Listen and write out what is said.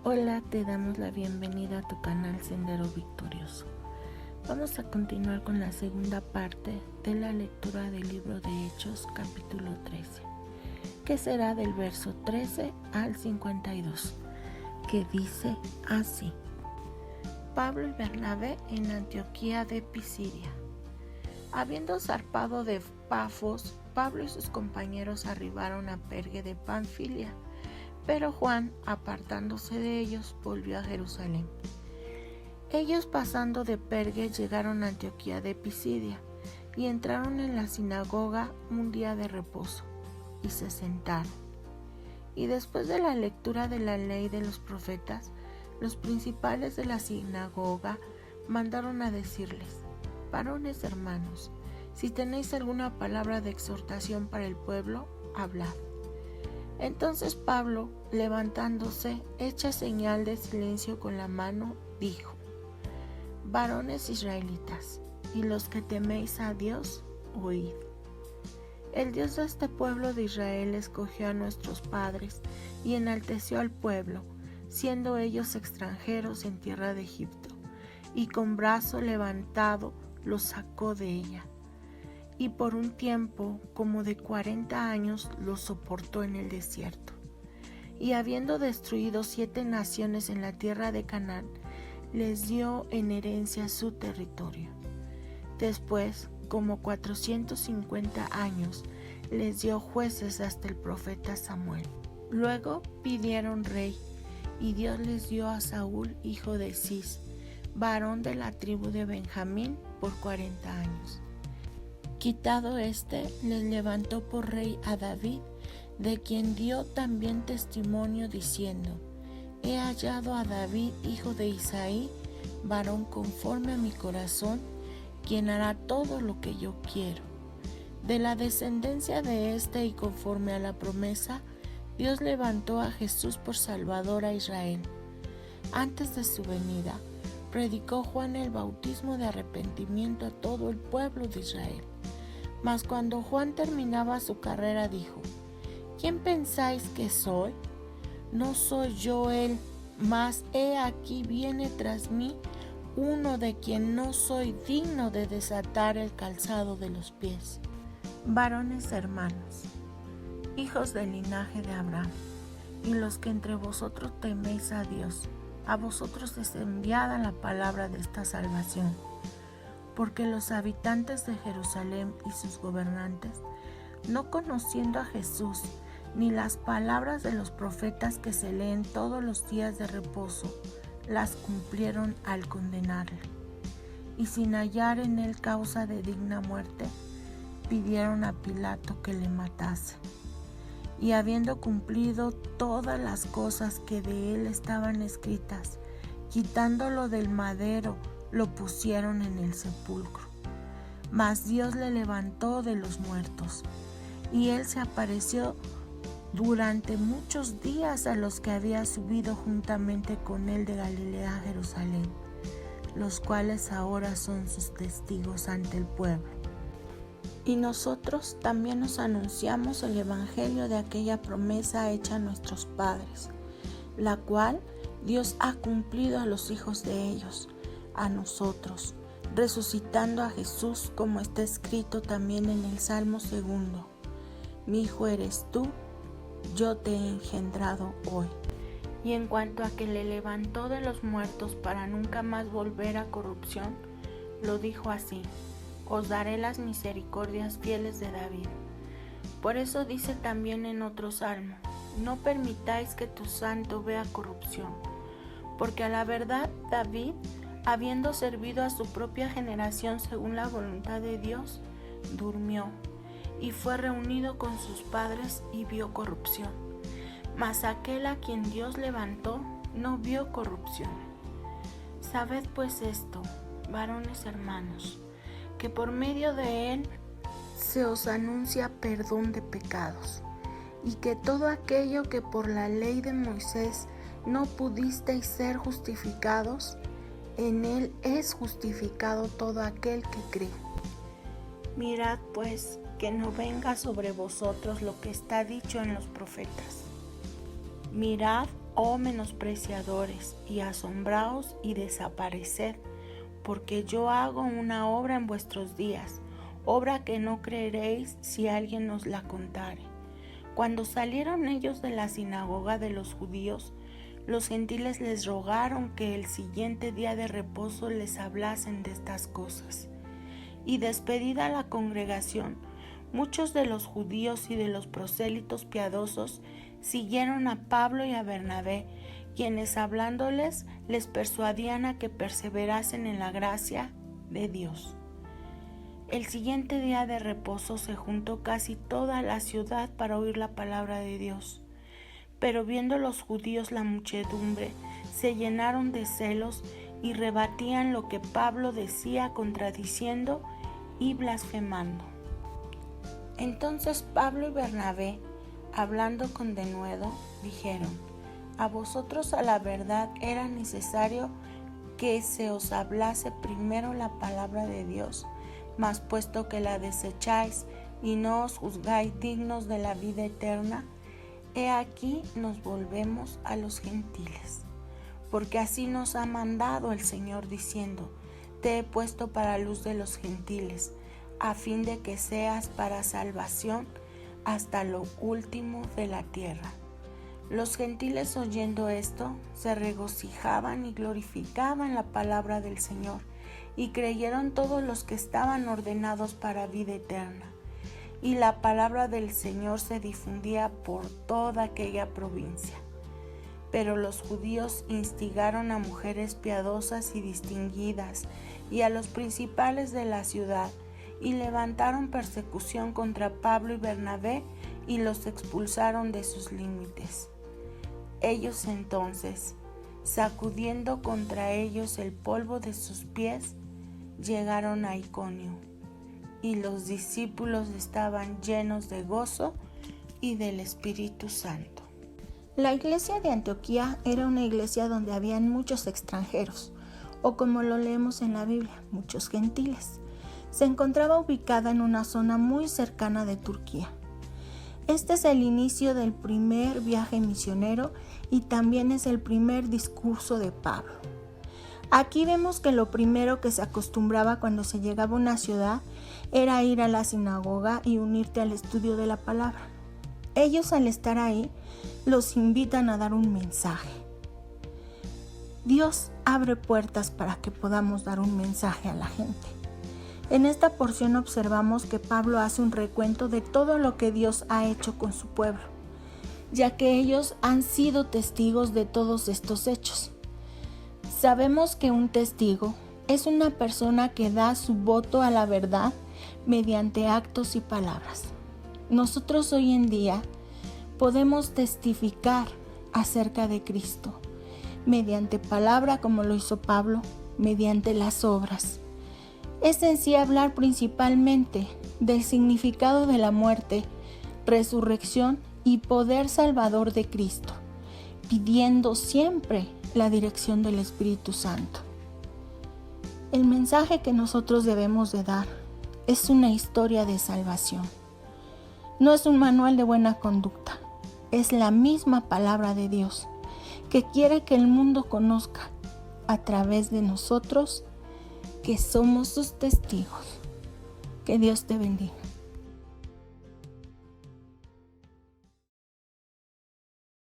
Hola, te damos la bienvenida a tu canal Sendero Victorioso. Vamos a continuar con la segunda parte de la lectura del libro de Hechos, capítulo 13, que será del verso 13 al 52, que dice así: Pablo y Bernabé en Antioquía de Pisidia. Habiendo zarpado de Pafos, Pablo y sus compañeros arribaron a Perge de Panfilia, pero Juan, apartándose de ellos, volvió a Jerusalén. Ellos, pasando de Perge, llegaron a Antioquía de Pisidia y entraron en la sinagoga un día de reposo y se sentaron. Y después de la lectura de la ley de los profetas, los principales de la sinagoga mandaron a decirles: varones hermanos, si tenéis alguna palabra de exhortación para el pueblo, hablad. Entonces Pablo, levantándose, hecha señal de silencio con la mano, dijo: varones israelitas, y los que teméis a Dios, oíd. El Dios de este pueblo de Israel escogió a nuestros padres y enalteció al pueblo, siendo ellos extranjeros en tierra de Egipto, y con brazo levantado los sacó de ella. Y por un tiempo como de 40 años los soportó en el desierto. Y habiendo destruido 7 naciones en la tierra de Canaán, les dio en herencia su territorio. Después, como 450 años, les dio jueces hasta el profeta Samuel. Luego pidieron rey, y Dios les dio a Saúl, hijo de Cis, varón de la tribu de Benjamín, por 40 años. Quitado les levantó por rey a David, de quien dio también testimonio diciendo: he hallado a David, hijo de Isaí, varón conforme a mi corazón, quien hará todo lo que yo quiero. De la descendencia de y conforme a la promesa, Dios levantó a Jesús por Salvador a Israel. Antes de su venida, predicó Juan el bautismo de arrepentimiento a todo el pueblo de Israel. Mas cuando Juan terminaba su carrera dijo: ¿quién pensáis que soy? No soy yo él, mas he aquí viene tras mí uno de quien no soy digno de desatar el calzado de los pies. Varones hermanos, hijos del linaje de Abraham, y los que entre vosotros teméis a Dios, a vosotros es enviada la palabra de esta salvación. Porque los habitantes de Jerusalén y sus gobernantes, no conociendo a Jesús, ni las palabras de los profetas que se leen todos los días de reposo, las cumplieron al condenarle. Y sin hallar en él causa de digna muerte, pidieron a Pilato que le matase. Y habiendo cumplido todas las cosas que de él estaban escritas, quitándolo del madero, lo pusieron en el sepulcro. Mas Dios le levantó de los muertos, y él se apareció durante muchos días a los que había subido juntamente con él de Galilea a Jerusalén, los cuales ahora son sus testigos ante el pueblo. Y nosotros también os anunciamos el evangelio de aquella promesa hecha a nuestros padres, la cual Dios ha cumplido a los hijos de ellos, a nosotros, resucitando a Jesús, como está escrito también en el Salmo 2: mi hijo eres tú, yo te he engendrado hoy. Y en cuanto a que le levantó de los muertos para nunca más volver a corrupción, lo dijo así: os daré las misericordias fieles de David. Por eso dice también en otro salmo: no permitáis que tu santo vea corrupción. Porque a la verdad David, habiendo servido a su propia generación según la voluntad de Dios, durmió y fue reunido con sus padres y vio corrupción. Mas aquel a quien Dios levantó no vio corrupción. Sabed pues esto, varones hermanos, que por medio de él se os anuncia perdón de pecados, y que todo aquello que por la ley de Moisés no pudisteis ser justificados, en él es justificado todo aquel que cree. Mirad pues que no venga sobre vosotros lo que está dicho en los profetas. Mirad, oh menospreciadores, y asombraos y desapareced, porque yo hago una obra en vuestros días, obra que no creeréis si alguien os la contare. Cuando salieron ellos de la sinagoga de los judíos, los gentiles les rogaron que el siguiente día de reposo les hablasen de estas cosas. Y despedida la congregación, muchos de los judíos y de los prosélitos piadosos siguieron a Pablo y a Bernabé, quienes hablándoles les persuadían a que perseverasen en la gracia de Dios. El siguiente día de reposo se juntó casi toda la ciudad para oír la palabra de Dios. Pero viendo los judíos la muchedumbre, se llenaron de celos y rebatían lo que Pablo decía, contradiciendo y blasfemando. Entonces Pablo y Bernabé, hablando con denuedo, dijeron: a vosotros a la verdad era necesario que se os hablase primero la palabra de Dios, mas puesto que la desecháis y no os juzgáis dignos de la vida eterna, he aquí nos volvemos a los gentiles. Porque así nos ha mandado el Señor diciendo: te he puesto para luz de los gentiles, a fin de que seas para salvación hasta lo último de la tierra. Los gentiles, oyendo esto, se regocijaban y glorificaban la palabra del Señor, y creyeron todos los que estaban ordenados para vida eterna. Y la palabra del Señor se difundía por toda aquella provincia. Pero los judíos instigaron a mujeres piadosas y distinguidas, y a los principales de la ciudad, y levantaron persecución contra Pablo y Bernabé, y los expulsaron de sus límites. Ellos entonces, sacudiendo contra ellos el polvo de sus pies, llegaron a Iconio, y los discípulos estaban llenos de gozo y del Espíritu Santo. La iglesia de Antioquía era una iglesia donde habían muchos extranjeros, o como lo leemos en la Biblia, muchos gentiles. Se encontraba ubicada en una zona muy cercana de Turquía. Este es el inicio del primer viaje misionero y también es el primer discurso de Pablo. Aquí vemos que lo primero que se acostumbraba cuando se llegaba a una ciudad era ir a la sinagoga y unirte al estudio de la palabra. Ellos, al estar ahí, los invitan a dar un mensaje. Dios abre puertas para que podamos dar un mensaje a la gente. En esta porción observamos que Pablo hace un recuento de todo lo que Dios ha hecho con su pueblo, ya que ellos han sido testigos de todos estos hechos. Sabemos que un testigo es una persona que da su voto a la verdad mediante actos y palabras. Nosotros hoy en día podemos testificar acerca de Cristo mediante palabra, como lo hizo Pablo, mediante las obras. Es en sí hablar principalmente del significado de la muerte, resurrección y poder salvador de Cristo, pidiendo siempre la dirección del Espíritu Santo. El mensaje que nosotros debemos de dar es una historia de salvación. No es un manual de buena conducta, es la misma palabra de Dios que quiere que el mundo conozca a través de nosotros, que somos sus testigos. Que Dios te bendiga.